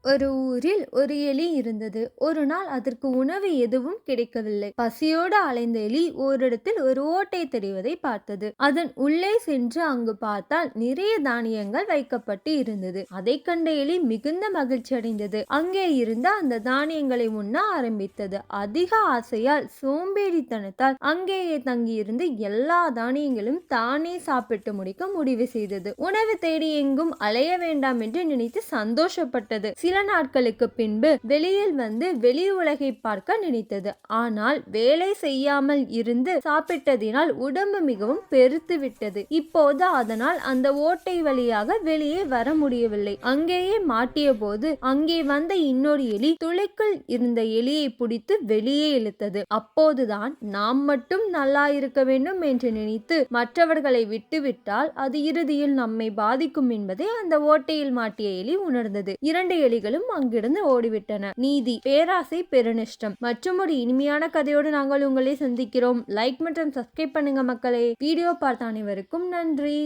ஒரு ஊரில் ஒரு எலி இருந்தது. ஒரு நாள் அதற்கு உணவு எதுவும் கிடைக்கவில்லை. பசியோடு அலைந்த எலி ஓரிடத்தில் ஒரு ஓட்டை தெரிவதை பார்த்தது. அதன் உள்ளே சென்று அங்கு பார்த்தால் நிறைய தானியங்கள் வைக்கப்பட்டு இருந்தது. அதை கண்ட எலி மிகுந்த மகிழ்ச்சி அடைந்தது. அங்கே இருந்த அந்த தானியங்களை உண்ண ஆரம்பித்தது. அதிக ஆசையால், சோம்பேறித்தனத்தால் அங்கேயே தங்கியிருந்து எல்லா தானியங்களும் தானே சாப்பிட்டு முடிக்க முடிவு செய்தது. உணவு தேடி எங்கும் அலைய வேண்டாம் என்று நினைத்து சந்தோஷப்பட்டது. சில நாட்களுக்கு பின்பு வெளியில் வந்து வெளி உலகை பார்க்க நினைத்தது. ஆனால் வேலை செய்யாமல் இருந்து சாப்பிட்டதினால் உடம்பு மிகவும் பெருத்து விட்டது. இப்போது அதனால் அந்த ஓட்டை வழியாக வெளியே வர முடியவில்லை. அங்கேயே மாட்டிய போது அங்கே வந்த இன்னொரு எலி துளைக்குள் இருந்த எலியை பிடித்து வெளியே இழுத்தது. அப்போதுதான் நாம் மட்டும் நல்லா இருக்க வேண்டும் என்று நினைத்து மற்றவர்களை விட்டுவிட்டால் அது இறுதியில் நம்மை பாதிக்கும் என்பதை அந்த ஓட்டையில் மாட்டிய எலி உணர்ந்தது. இரண்டு எலிகளும் அங்கிருந்து ஓடிவிட்டன. நீதி: பேராசை பெருநஷ்டம். மற்றும் ஒரு இனிமையான கதையோடு நாங்கள் உங்களை சந்திக்கிறோம். லைக் மற்றும் சப்ஸ்கிரைப் பண்ணுங்க மக்களே. வீடியோ பார்த்த அனைவருக்கும் நன்றி.